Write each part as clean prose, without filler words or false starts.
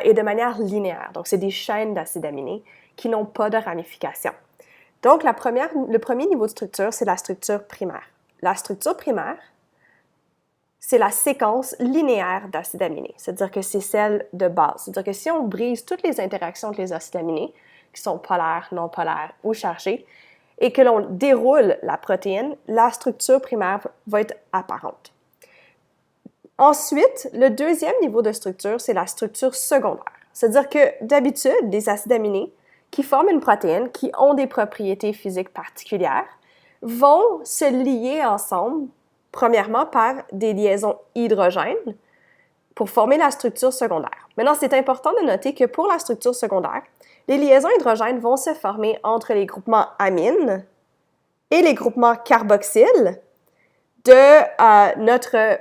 et de manière linéaire. Donc, c'est des chaînes d'acides aminés qui n'ont pas de ramification. Donc, le premier niveau de structure, c'est la structure primaire. La structure primaire, c'est la séquence linéaire d'acides aminés, c'est-à-dire que c'est celle de base. C'est-à-dire que si on brise toutes les interactions entre les acides aminés, qui sont polaires, non polaires ou chargés, et que l'on déroule la protéine, la structure primaire va être apparente. Ensuite, le deuxième niveau de structure, c'est la structure secondaire. C'est-à-dire que d'habitude, des acides aminés qui forment une protéine, qui ont des propriétés physiques particulières, vont se lier ensemble, premièrement par des liaisons hydrogènes pour former la structure secondaire. Maintenant, c'est important de noter que pour la structure secondaire, les liaisons hydrogènes vont se former entre les groupements amines et les groupements carboxyles de notre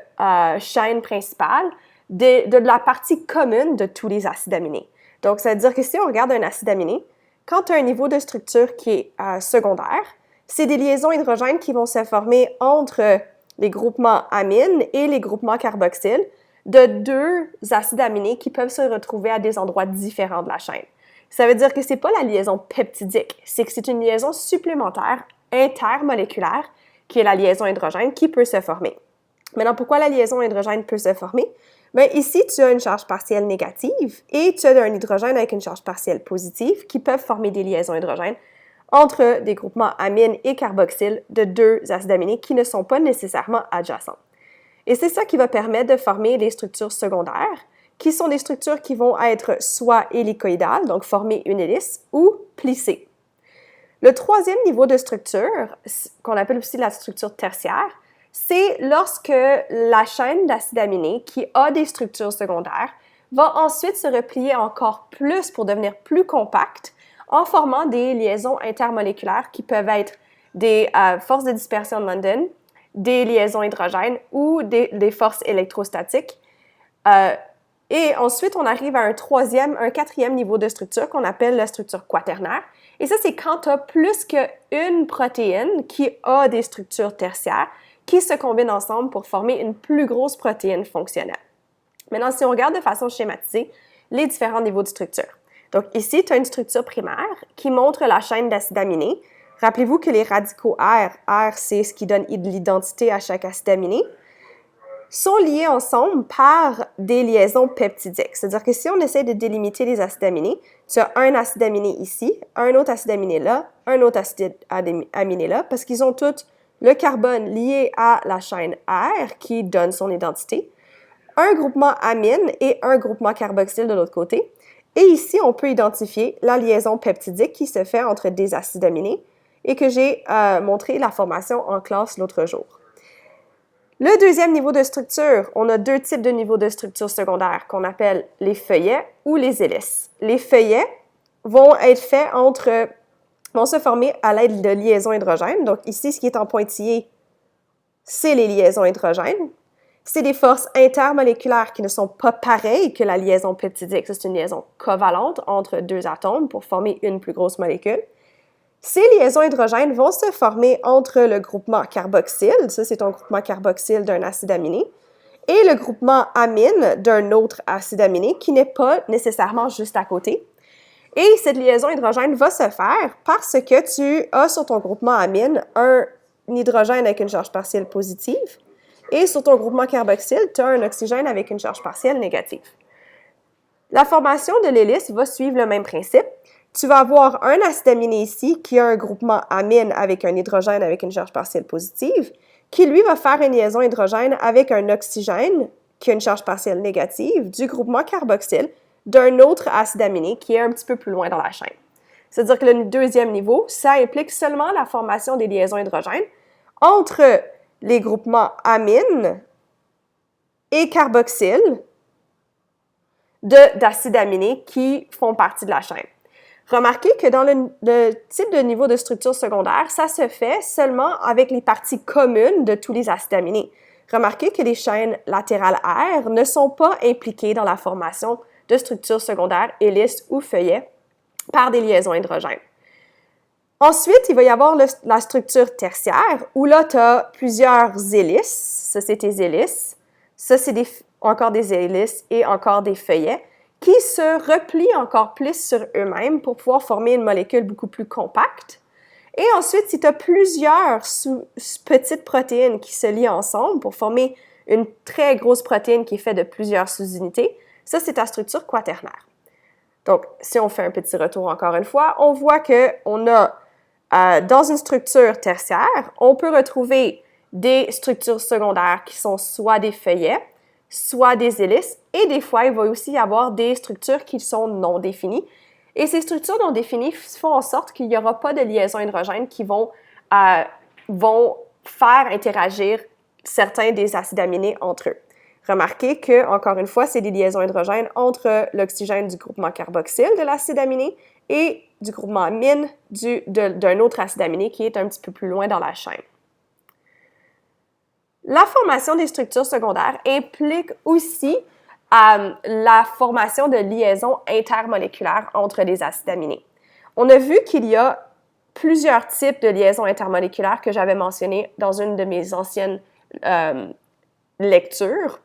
chaîne principale, de la partie commune de tous les acides aminés. Donc, ça veut dire que si on regarde un acide aminé, quand tu as un niveau de structure qui est secondaire, c'est des liaisons hydrogènes qui vont se former entre les groupements amines et les groupements carboxyles de deux acides aminés qui peuvent se retrouver à des endroits différents de la chaîne. Ça veut dire que ce n'est pas la liaison peptidique, c'est que c'est une liaison supplémentaire intermoléculaire qui est la liaison hydrogène qui peut se former. Maintenant, pourquoi la liaison hydrogène peut se former? Bien, ici, tu as une charge partielle négative et tu as un hydrogène avec une charge partielle positive qui peuvent former des liaisons hydrogènes entre des groupements amines et carboxyles de deux acides aminés qui ne sont pas nécessairement adjacents. Et c'est ça qui va permettre de former les structures secondaires, qui sont des structures qui vont être soit hélicoïdales, donc former une hélice, ou plissées. Le troisième niveau de structure, qu'on appelle aussi la structure tertiaire, c'est lorsque la chaîne d'acides aminés qui a des structures secondaires va ensuite se replier encore plus pour devenir plus compacte en formant des liaisons intermoléculaires qui peuvent être des forces de dispersion de London, des liaisons hydrogènes ou des forces électrostatiques. Et ensuite, on arrive à un quatrième niveau de structure qu'on appelle la structure quaternaire. Et ça, c'est quand tu as plus qu'une protéine qui a des structures tertiaires qui se combinent ensemble pour former une plus grosse protéine fonctionnelle. Maintenant, si on regarde de façon schématisée les différents niveaux de structure. Donc ici, tu as une structure primaire qui montre la chaîne d'acides aminés. Rappelez-vous que les radicaux R, c'est ce qui donne l'identité à chaque acide aminé, sont liés ensemble par des liaisons peptidiques. C'est-à-dire que si on essaie de délimiter les acides aminés, tu as un acide aminé ici, un autre acide aminé là, un autre acide aminé là, parce qu'ils ont tous le carbone lié à la chaîne R qui donne son identité, un groupement amine et un groupement carboxyle de l'autre côté. Et ici, on peut identifier la liaison peptidique qui se fait entre des acides aminés et que j'ai montré la formation en classe l'autre jour. Le deuxième niveau de structure, on a deux types de niveaux de structure secondaire qu'on appelle les feuillets ou les hélices. Les feuillets vont se former à l'aide de liaisons hydrogènes. Donc ici, ce qui est en pointillé, c'est les liaisons hydrogènes. C'est des forces intermoléculaires qui ne sont pas pareilles que la liaison peptidique. C'est une liaison covalente entre deux atomes pour former une plus grosse molécule. Ces liaisons hydrogènes vont se former entre le groupement carboxyle, ça c'est un groupement carboxyle d'un acide aminé, et le groupement amine d'un autre acide aminé qui n'est pas nécessairement juste à côté. Et cette liaison hydrogène va se faire parce que tu as sur ton groupement amine un hydrogène avec une charge partielle positive et sur ton groupement carboxyle, tu as un oxygène avec une charge partielle négative. La formation de l'hélice va suivre le même principe. Tu vas avoir un acide aminé ici qui a un groupement amine avec un hydrogène avec une charge partielle positive, qui lui va faire une liaison hydrogène avec un oxygène qui a une charge partielle négative du groupement carboxyle d'un autre acide aminé qui est un petit peu plus loin dans la chaîne. C'est-à-dire que le deuxième niveau, ça implique seulement la formation des liaisons hydrogènes entre les groupements amine et carboxyle d'acides aminés qui font partie de la chaîne. Remarquez que dans le type de niveau de structure secondaire, ça se fait seulement avec les parties communes de tous les acides aminés. Remarquez que les chaînes latérales R ne sont pas impliquées dans la formation de structures secondaires, hélices ou feuillets par des liaisons hydrogènes. Ensuite, il va y avoir la structure tertiaire où là, tu as plusieurs hélices. Ça, c'est tes hélices. Ça, c'est encore des hélices et encore des feuillets qui se replient encore plus sur eux-mêmes pour pouvoir former une molécule beaucoup plus compacte. Et ensuite, si tu as plusieurs petites protéines qui se lient ensemble pour former une très grosse protéine qui est faite de plusieurs sous-unités, ça, c'est ta structure quaternaire. Donc, si on fait un petit retour encore une fois, on voit qu'on a, dans une structure tertiaire, on peut retrouver des structures secondaires qui sont soit des feuillets, soit des hélices, et des fois, il va aussi y avoir des structures qui sont non définies. Et ces structures non définies font en sorte qu'il n'y aura pas de liaisons hydrogènes qui vont faire interagir certains des acides aminés entre eux. Remarquez que, encore une fois, c'est des liaisons hydrogènes entre l'oxygène du groupement carboxyle de l'acide aminé et du groupement amine d'un autre acide aminé qui est un petit peu plus loin dans la chaîne. La formation des structures secondaires implique aussi la formation de liaisons intermoléculaires entre les acides aminés. On a vu qu'il y a plusieurs types de liaisons intermoléculaires que j'avais mentionnées dans une de mes anciennes lectures.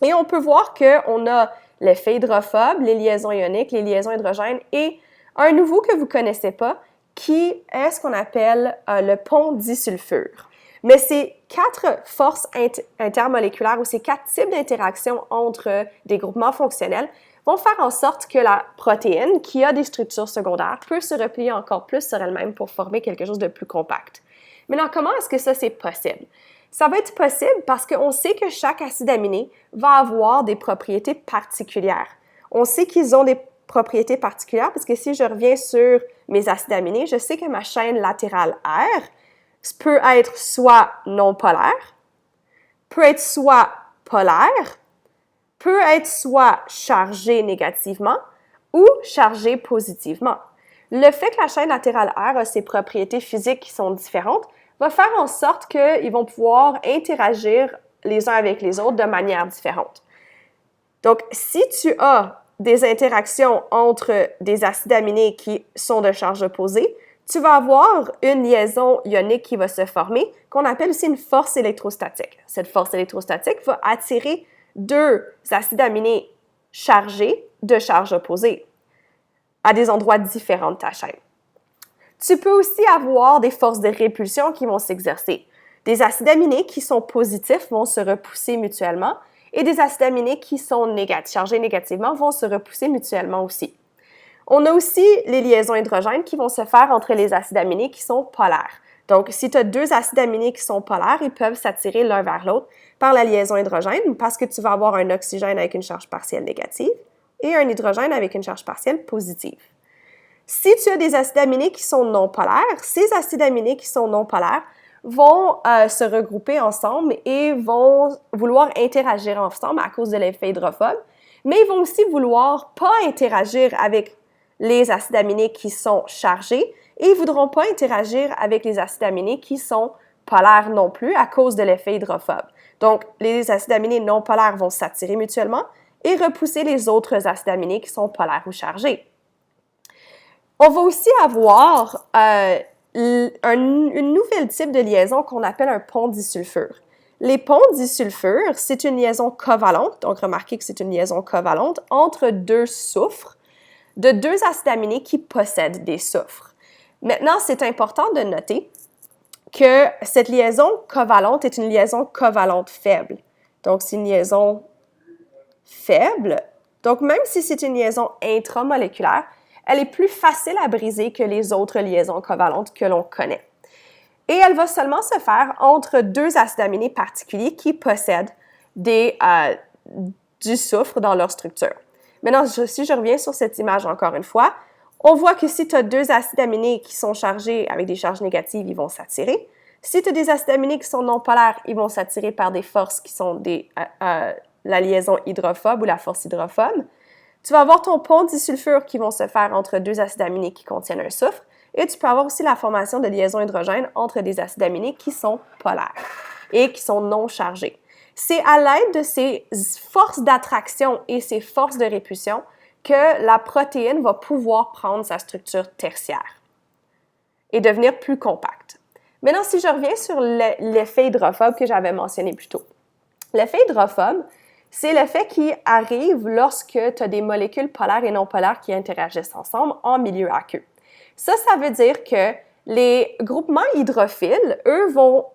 Et on peut voir qu'on a l'effet hydrophobe, les liaisons ioniques, les liaisons hydrogènes et un nouveau que vous ne connaissez pas qui est ce qu'on appelle le pont disulfure. Mais ces 4 forces intermoléculaires ou ces 4 types d'interactions entre des groupements fonctionnels vont faire en sorte que la protéine, qui a des structures secondaires, peut se replier encore plus sur elle-même pour former quelque chose de plus compact. Maintenant, comment est-ce que ça, c'est possible? Ça va être possible parce qu'on sait que chaque acide aminé va avoir des propriétés particulières. On sait qu'ils ont des propriétés particulières parce que si je reviens sur mes acides aminés, je sais que ma chaîne latérale R peut être soit non polaire, peut être soit polaire, peut être soit chargée négativement ou chargée positivement. Le fait que la chaîne latérale R a ses propriétés physiques qui sont différentes va faire en sorte qu'ils vont pouvoir interagir les uns avec les autres de manière différente. Donc, si tu as des interactions entre des acides aminés qui sont de charge opposée, tu vas avoir une liaison ionique qui va se former, qu'on appelle aussi une force électrostatique. Cette force électrostatique va attirer 2 acides aminés chargés de charge opposée à des endroits différents de ta chaîne. Tu peux aussi avoir des forces de répulsion qui vont s'exercer. Des acides aminés qui sont positifs vont se repousser mutuellement et des acides aminés qui sont chargés négativement vont se repousser mutuellement aussi. On a aussi les liaisons hydrogènes qui vont se faire entre les acides aminés qui sont polaires. Donc, si tu as 2 acides aminés qui sont polaires, ils peuvent s'attirer l'un vers l'autre par la liaison hydrogène parce que tu vas avoir un oxygène avec une charge partielle négative et un hydrogène avec une charge partielle positive. Si tu as des acides aminés qui sont non polaires, ces acides aminés qui sont non polaires vont se regrouper ensemble et vont vouloir interagir ensemble à cause de l'effet hydrophobe, mais ils vont aussi vouloir pas interagir avec les acides aminés qui sont chargés et ils ne voudront pas interagir avec les acides aminés qui sont polaires non plus à cause de l'effet hydrophobe. Donc, les acides aminés non polaires vont s'attirer mutuellement et repousser les autres acides aminés qui sont polaires ou chargés. On va aussi avoir une nouvelle type de liaison qu'on appelle un pont disulfure. Les ponts disulfures, c'est une liaison covalente, donc remarquez que c'est une liaison covalente entre 2 soufres de 2 acides aminés qui possèdent des soufres. Maintenant, c'est important de noter que cette liaison covalente est une liaison covalente faible. Donc, c'est une liaison faible. Donc, même si c'est une liaison intramoléculaire, elle est plus facile à briser que les autres liaisons covalentes que l'on connaît. Et elle va seulement se faire entre 2 acides aminés particuliers qui possèdent du soufre dans leur structure. Maintenant, si je reviens sur cette image encore une fois, on voit que si tu as 2 acides aminés qui sont chargés avec des charges négatives, ils vont s'attirer. Si tu as des acides aminés qui sont non polaires, ils vont s'attirer par des forces qui sont la liaison hydrophobe ou la force hydrophobe. Tu vas avoir ton pont disulfure qui vont se faire entre 2 acides aminés qui contiennent un soufre. Et tu peux avoir aussi la formation de liaisons hydrogènes entre des acides aminés qui sont polaires et qui sont non chargés. C'est à l'aide de ces forces d'attraction et ces forces de répulsion que la protéine va pouvoir prendre sa structure tertiaire et devenir plus compacte. Maintenant, si je reviens sur l'effet hydrophobe que j'avais mentionné plus tôt. L'effet hydrophobe, C'est l'effet qui arrive lorsque tu as des molécules polaires et non polaires qui interagissent ensemble en milieu aqueux. Ça veut dire que les groupements hydrophiles,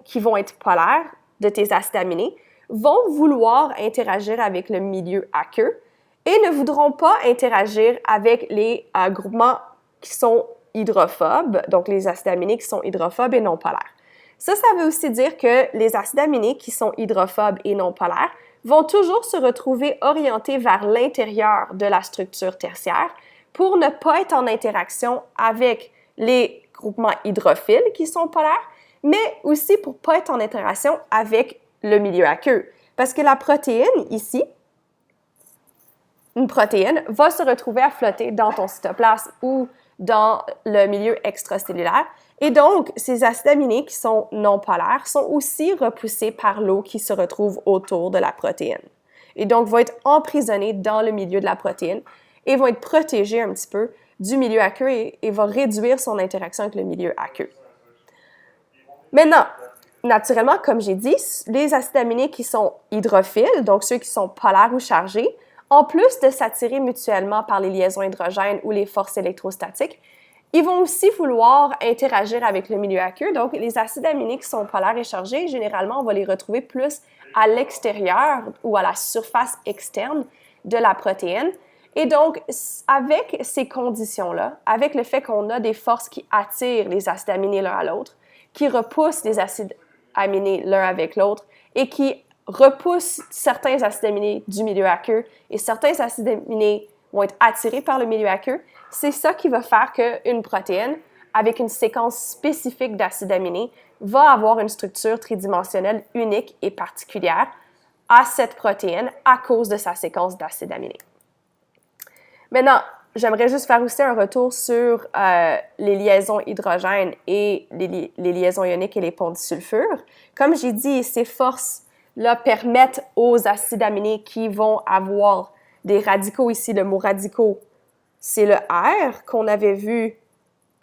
qui vont être polaires de tes acides aminés, vont vouloir interagir avec le milieu aqueux et ne voudront pas interagir avec les groupements qui sont hydrophobes, donc les acides aminés qui sont hydrophobes et non polaires. Ça veut aussi dire que les acides aminés qui sont hydrophobes et non polaires vont toujours se retrouver orientés vers l'intérieur de la structure tertiaire pour ne pas être en interaction avec les groupements hydrophiles qui sont polaires, mais aussi pour ne pas être en interaction avec le milieu aqueux. Parce que la protéine ici, une protéine, va se retrouver à flotter dans ton cytoplasme ou dans le milieu extracellulaire. Et donc, ces acides aminés qui sont non polaires sont aussi repoussés par l'eau qui se retrouve autour de la protéine. Et donc, vont être emprisonnés dans le milieu de la protéine et vont être protégés un petit peu du milieu aqueux et vont réduire son interaction avec le milieu aqueux. Maintenant, naturellement, comme j'ai dit, les acides aminés qui sont hydrophiles, donc ceux qui sont polaires ou chargés, en plus de s'attirer mutuellement par les liaisons hydrogènes ou les forces électrostatiques, ils vont aussi vouloir interagir avec le milieu aqueux. Donc, les acides aminés qui sont polaires et chargés, généralement, on va les retrouver plus à l'extérieur ou à la surface externe de la protéine. Et donc, avec ces conditions-là, avec le fait qu'on a des forces qui attirent les acides aminés l'un à l'autre, qui repoussent les acides aminés l'un avec l'autre et qui repoussent certains acides aminés du milieu aqueux et certains acides aminés vont être attirés par le milieu aqueux, c'est ça qui va faire qu'une protéine, avec une séquence spécifique d'acides aminés, va avoir une structure tridimensionnelle unique et particulière à cette protéine à cause de sa séquence d'acides aminés. Maintenant, j'aimerais juste faire aussi un retour sur les liaisons hydrogènes et les liaisons ioniques et les ponts disulfure. Comme j'ai dit, ces forces-là permettent aux acides aminés qui vont avoir des radicaux ici, le mot radicaux, c'est le R qu'on avait vu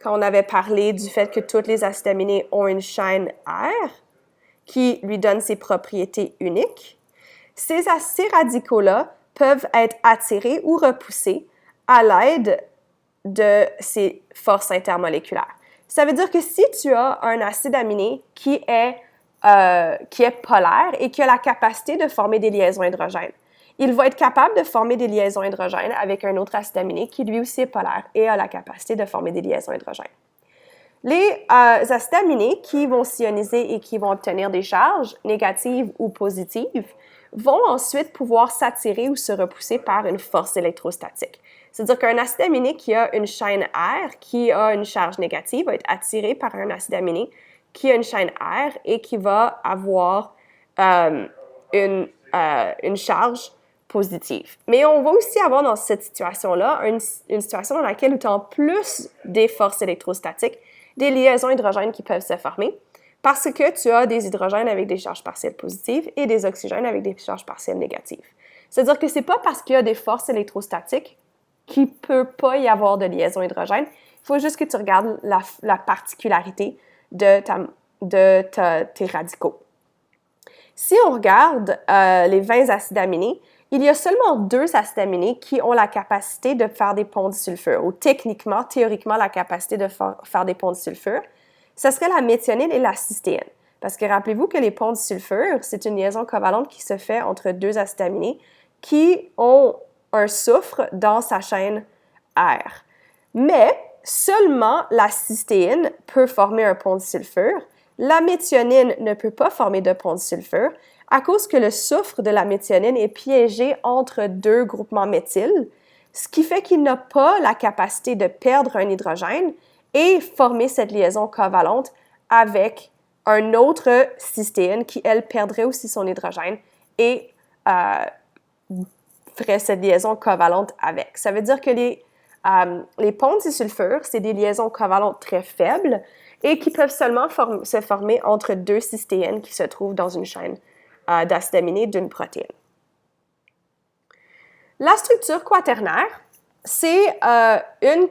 quand on avait parlé du fait que tous les acides aminés ont une chaîne R qui lui donne ses propriétés uniques. Ces radicaux-là peuvent être attirés ou repoussés à l'aide de ces forces intermoléculaires. Ça veut dire que si tu as un acide aminé qui est polaire et qui a la capacité de former des liaisons hydrogènes, il va être capable de former des liaisons hydrogènes avec un autre acide aminé qui lui aussi est polaire et a la capacité de former des liaisons hydrogènes. Les acides aminés qui vont s'ioniser et qui vont obtenir des charges négatives ou positives vont ensuite pouvoir s'attirer ou se repousser par une force électrostatique. C'est-à-dire qu'un acide aminé qui a une chaîne R, qui a une charge négative, va être attiré par un acide aminé qui a une chaîne R et qui va avoir une charge positive. Mais on va aussi avoir dans cette situation-là une situation dans laquelle tu as en plus des forces électrostatiques, des liaisons hydrogènes qui peuvent se former parce que tu as des hydrogènes avec des charges partielles positives et des oxygènes avec des charges partielles négatives. C'est-à-dire que ce n'est pas parce qu'il y a des forces électrostatiques qu'il ne peut pas y avoir de liaison hydrogène. Il faut juste que tu regardes la particularité de tes radicaux. Si on regarde les 20 acides aminés, il y a seulement 2 acides aminés qui ont la capacité de faire des ponts disulfure, ou théoriquement, la capacité de faire des ponts disulfure. Ce serait la méthionine et la cystéine. Parce que rappelez-vous que les ponts disulfure, c'est une liaison covalente qui se fait entre 2 acides aminés qui ont un soufre dans sa chaîne R. Mais seulement la cystéine peut former un pont disulfure. La méthionine ne peut pas former de pont disulfure à cause que le soufre de la méthionine est piégé entre 2 groupements méthyl, ce qui fait qu'il n'a pas la capacité de perdre un hydrogène et former cette liaison covalente avec un autre cystéine qui, elle, perdrait aussi son hydrogène et ferait cette liaison covalente avec. Ça veut dire que les ponts disulfure, c'est des liaisons covalentes très faibles et qui peuvent seulement se former entre 2 cystéines qui se trouvent dans une chaîne d'acides aminés d'une protéine. La structure quaternaire, c'est une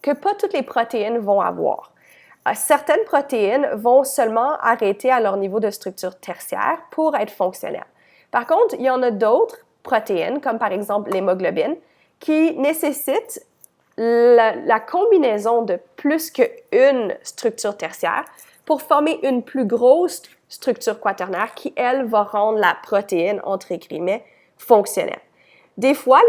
que pas toutes les protéines vont avoir. Certaines protéines vont seulement arrêter à leur niveau de structure tertiaire pour être fonctionnelles. Par contre, il y en a d'autres protéines, comme par exemple l'hémoglobine, qui nécessitent la combinaison de plus qu'une structure tertiaire pour former une plus grosse structure quaternaire qui, elle, va rendre la protéine, entre guillemets, fonctionnelle. Des fois,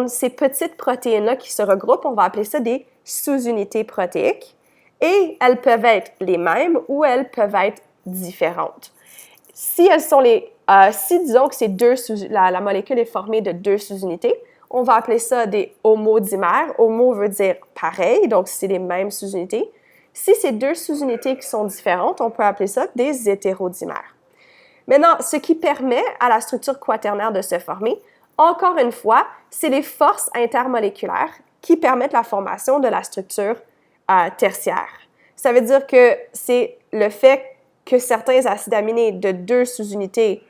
ces petites protéines-là qui se regroupent, on va appeler ça des sous-unités protéiques, et elles peuvent être les mêmes ou elles peuvent être différentes. Si disons que la molécule est formée de deux sous-unités, on va appeler ça des homodimères. Homo veut dire pareil, donc c'est les mêmes sous-unités. Si c'est deux sous-unités qui sont différentes, on peut appeler ça des hétérodimères. Maintenant, ce qui permet à la structure quaternaire de se former, encore une fois, c'est les forces intermoléculaires qui permettent la formation de la structure tertiaire. Ça veut dire que c'est le fait que certains acides aminés de deux sous-unités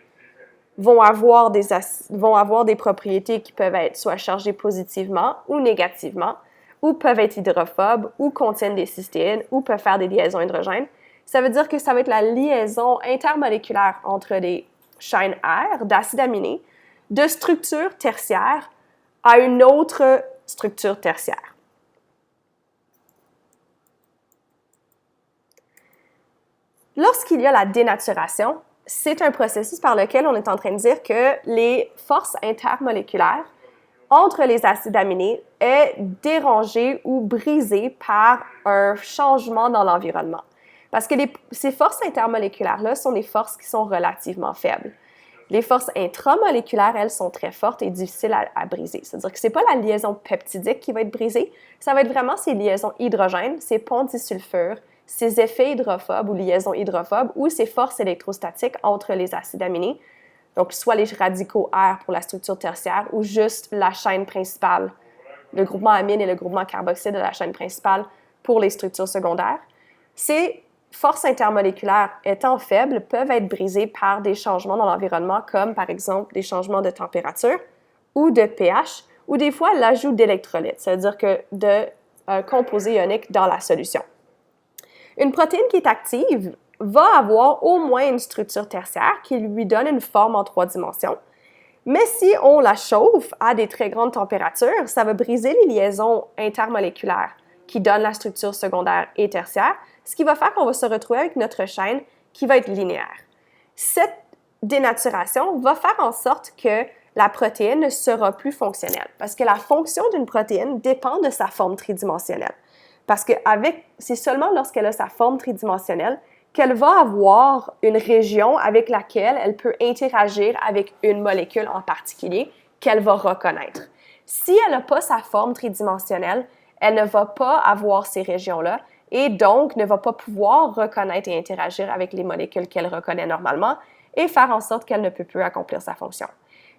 vont avoir des propriétés qui peuvent être soit chargées positivement ou négativement, ou peuvent être hydrophobes, ou contiennent des cystéines, ou peuvent faire des liaisons hydrogènes. Ça veut dire que ça va être la liaison intermoléculaire entre les chaînes R d'acides aminés de structure tertiaire à une autre structure tertiaire. Lorsqu'il y a la dénaturation, c'est un processus par lequel on est en train de dire que les forces intermoléculaires entre les acides aminés est dérangée ou brisée par un changement dans l'environnement. Parce que ces forces intermoléculaires-là sont des forces qui sont relativement faibles. Les forces intramoléculaires, elles, sont très fortes et difficiles à briser. C'est-à-dire que ce n'est pas la liaison peptidique qui va être brisée, ça va être vraiment ces liaisons hydrogènes, ces ponts disulfures, ces effets hydrophobes ou liaisons hydrophobes ou ces forces électrostatiques entre les acides aminés, donc soit les radicaux R pour la structure tertiaire ou juste la chaîne principale, le groupement amine et le groupement carboxyde de la chaîne principale pour les structures secondaires. Ces forces intermoléculaires étant faibles peuvent être brisées par des changements dans l'environnement comme par exemple des changements de température ou de pH ou des fois l'ajout d'électrolytes, c'est-à-dire que de composés ioniques dans la solution. Une protéine qui est active va avoir au moins une structure tertiaire qui lui donne une forme en 3 dimensions. Mais si on la chauffe à des très grandes températures, ça va briser les liaisons intermoléculaires qui donnent la structure secondaire et tertiaire, ce qui va faire qu'on va se retrouver avec notre chaîne qui va être linéaire. Cette dénaturation va faire en sorte que la protéine ne sera plus fonctionnelle parce que la fonction d'une protéine dépend de sa forme tridimensionnelle. Parce que c'est seulement lorsqu'elle a sa forme tridimensionnelle qu'elle va avoir une région avec laquelle elle peut interagir avec une molécule en particulier qu'elle va reconnaître. Si elle n'a pas sa forme tridimensionnelle, elle ne va pas avoir ces régions-là et donc ne va pas pouvoir reconnaître et interagir avec les molécules qu'elle reconnaît normalement et faire en sorte qu'elle ne peut plus accomplir sa fonction.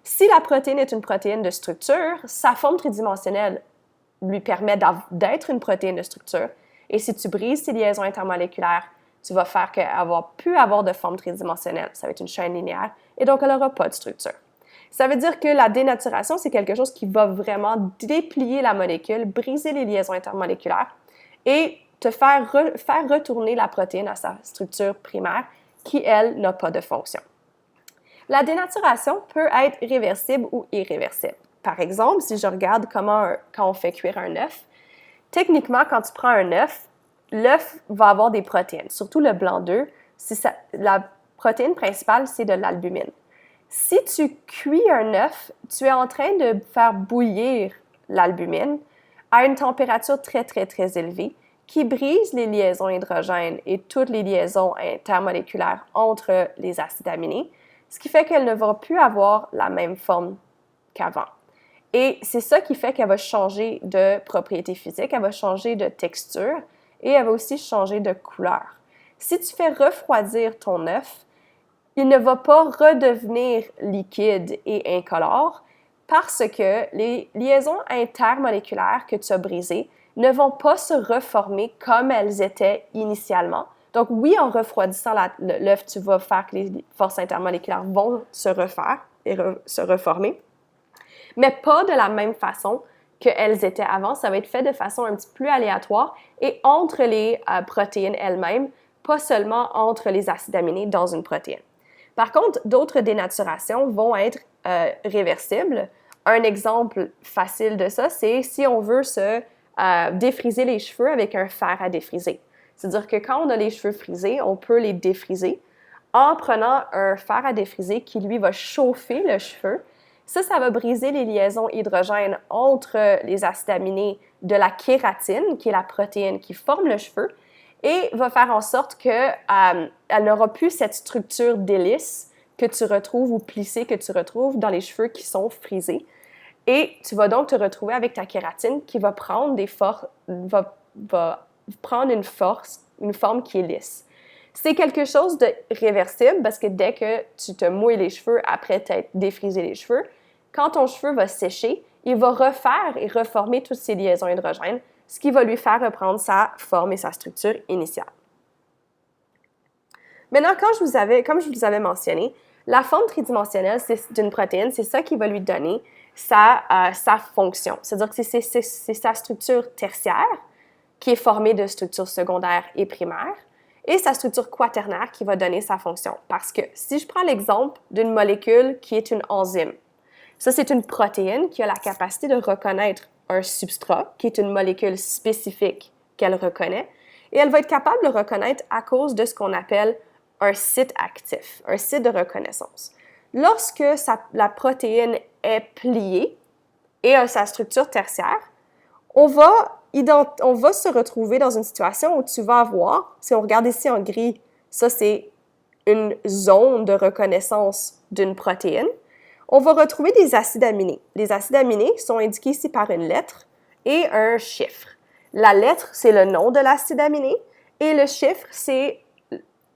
Si la protéine est une protéine de structure, sa forme tridimensionnelle lui permet d'être une protéine de structure et si tu brises ces liaisons intermoléculaires, tu vas faire qu'elle va plus avoir de forme tridimensionnelle. Ça va être une chaîne linéaire et donc elle n'aura pas de structure. Ça veut dire que la dénaturation, c'est quelque chose qui va vraiment déplier la molécule, briser les liaisons intermoléculaires et te faire retourner la protéine à sa structure primaire qui, elle, n'a pas de fonction. La dénaturation peut être réversible ou irréversible. Par exemple, si je regarde quand on fait cuire un œuf, techniquement, quand tu prends un œuf, l'œuf va avoir des protéines, surtout le blanc d'œuf. La protéine principale, c'est de l'albumine. Si tu cuis un œuf, tu es en train de faire bouillir l'albumine à une température très, très, très élevée qui brise les liaisons hydrogènes et toutes les liaisons intermoléculaires entre les acides aminés, ce qui fait qu'elle ne va plus avoir la même forme qu'avant. Et c'est ça qui fait qu'elle va changer de propriété physique, elle va changer de texture et elle va aussi changer de couleur. Si tu fais refroidir ton œuf, il ne va pas redevenir liquide et incolore parce que les liaisons intermoléculaires que tu as brisées ne vont pas se reformer comme elles étaient initialement. Donc oui, en refroidissant l'œuf, tu vas faire que les forces intermoléculaires vont se refaire et se reformer, mais pas de la même façon qu'elles étaient avant. Ça va être fait de façon un petit peu plus aléatoire et entre les protéines elles-mêmes, pas seulement entre les acides aminés dans une protéine. Par contre, d'autres dénaturations vont être réversibles. Un exemple facile de ça, c'est si on veut se défriser les cheveux avec un fer à défriser. C'est-à-dire que quand on a les cheveux frisés, on peut les défriser en prenant un fer à défriser qui, lui, va chauffer le cheveu. Ça va briser les liaisons hydrogènes entre les acides aminés de la kératine, qui est la protéine qui forme le cheveu, et va faire en sorte qu'elle n'aura plus cette structure d'hélice que tu retrouves ou plissée que tu retrouves dans les cheveux qui sont frisés. Et tu vas donc te retrouver avec ta kératine qui va prendre va prendre une forme qui est lisse. C'est quelque chose de réversible parce que dès que tu te mouilles les cheveux après t'être défrisé les cheveux, quand ton cheveu va sécher, il va refaire et reformer toutes ces liaisons hydrogènes, ce qui va lui faire reprendre sa forme et sa structure initiale. Maintenant, comme je vous avais mentionné, la forme tridimensionnelle d'une protéine, c'est ça qui va lui donner sa fonction. C'est-à-dire que c'est sa structure tertiaire qui est formée de structures secondaires et primaires, et sa structure quaternaire qui va donner sa fonction. Parce que si je prends l'exemple d'une molécule qui est une enzyme, ça c'est une protéine qui a la capacité de reconnaître un substrat, qui est une molécule spécifique qu'elle reconnaît, et elle va être capable de le reconnaître à cause de ce qu'on appelle un site actif, un site de reconnaissance. Lorsque la protéine est pliée et a sa structure tertiaire, on va se retrouver dans une situation où tu vas avoir, si on regarde ici en gris, ça c'est une zone de reconnaissance d'une protéine, on va retrouver des acides aminés. Les acides aminés sont indiqués ici par une lettre et un chiffre. La lettre, c'est le nom de l'acide aminé et le chiffre, c'est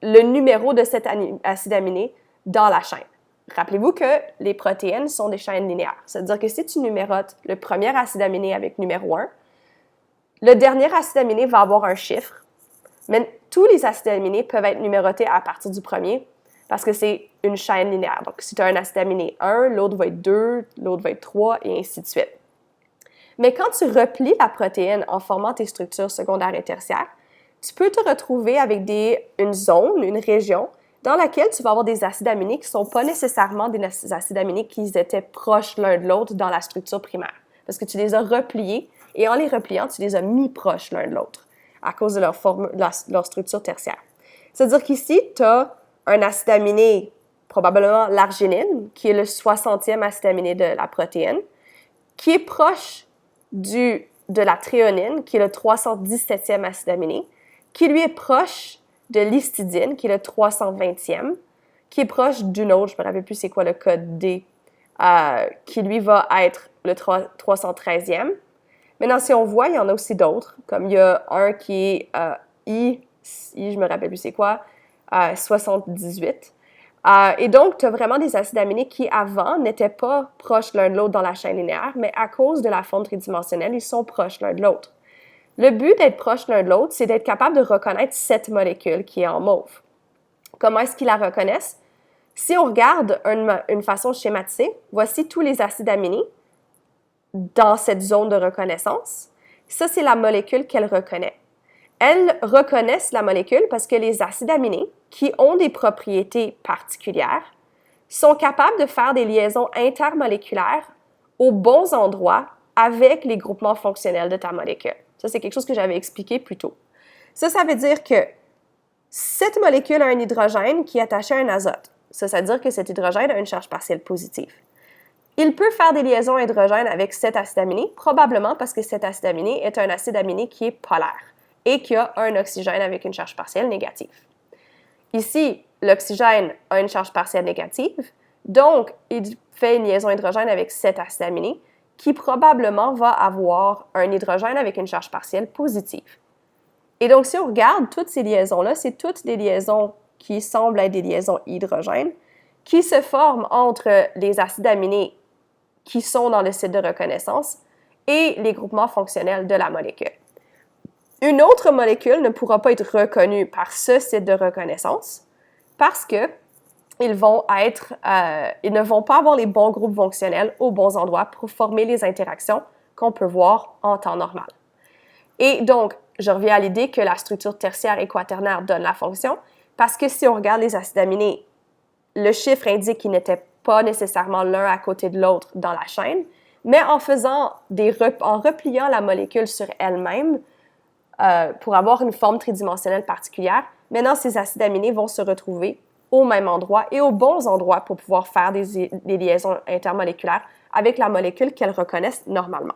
le numéro de cet acide aminé dans la chaîne. Rappelez-vous que les protéines sont des chaînes linéaires. C'est-à-dire que si tu numérotes le premier acide aminé avec numéro 1, le dernier acide aminé va avoir un chiffre, mais tous les acides aminés peuvent être numérotés à partir du premier parce que c'est une chaîne linéaire. Donc, si tu as un acide aminé 1, l'autre va être 2, l'autre va être 3, et ainsi de suite. Mais quand tu replies la protéine en formant tes structures secondaires et tertiaires, tu peux te retrouver avec une zone, une région, dans laquelle tu vas avoir des acides aminés qui ne sont pas nécessairement des acides aminés qui étaient proches l'un de l'autre dans la structure primaire. Parce que tu les as repliés, et en les repliant, tu les as mis proches l'un de l'autre à cause de leur structure tertiaire. C'est-à-dire qu'ici, tu as un acide aminé, probablement l'arginine, qui est le 60e acide aminé de la protéine, qui est proche de la thréonine, qui est le 317e acide aminé, qui lui est proche de l'histidine, qui est le 320e, qui est proche d'une autre, je ne me rappelle plus c'est quoi le code D, qui lui va être le 313e. Maintenant, si on voit, il y en a aussi d'autres, comme il y a un qui est I, je me rappelle plus c'est quoi, 78. Et donc, tu as vraiment des acides aminés qui, avant, n'étaient pas proches l'un de l'autre dans la chaîne linéaire, mais à cause de la forme tridimensionnelle, ils sont proches l'un de l'autre. Le but d'être proche l'un de l'autre, c'est d'être capable de reconnaître cette molécule qui est en mauve. Comment est-ce qu'ils la reconnaissent? Si on regarde une façon schématisée, voici tous les acides aminés dans cette zone de reconnaissance. Ça, c'est la molécule qu'elle reconnaît. Elles reconnaissent la molécule parce que les acides aminés, qui ont des propriétés particulières, sont capables de faire des liaisons intermoléculaires aux bons endroits avec les groupements fonctionnels de ta molécule. Ça, c'est quelque chose que j'avais expliqué plus tôt. Ça veut dire que cette molécule a un hydrogène qui est attaché à un azote. Ça veut dire que cet hydrogène a une charge partielle positive. Il peut faire des liaisons hydrogènes avec cet acide aminé, probablement parce que cet acide aminé est un acide aminé qui est polaire et qui a un oxygène avec une charge partielle négative. Ici, l'oxygène a une charge partielle négative, donc il fait une liaison hydrogène avec cet acide aminé qui probablement va avoir un hydrogène avec une charge partielle positive. Et donc, si on regarde toutes ces liaisons-là, c'est toutes des liaisons qui semblent être des liaisons hydrogènes qui se forment entre les acides aminés qui sont dans le site de reconnaissance et les groupements fonctionnels de la molécule. Une autre molécule ne pourra pas être reconnue par ce site de reconnaissance parce que ils ne vont pas avoir les bons groupes fonctionnels aux bons endroits pour former les interactions qu'on peut voir en temps normal. Et donc, je reviens à l'idée que la structure tertiaire et quaternaire donne la fonction, parce que si on regarde les acides aminés, le chiffre indique qu'ils n'étaient pas nécessairement l'un à côté de l'autre dans la chaîne, mais en repliant la molécule sur elle-même pour avoir une forme tridimensionnelle particulière, maintenant ces acides aminés vont se retrouver au même endroit et aux bons endroits pour pouvoir faire des liaisons intermoléculaires avec la molécule qu'elles reconnaissent normalement.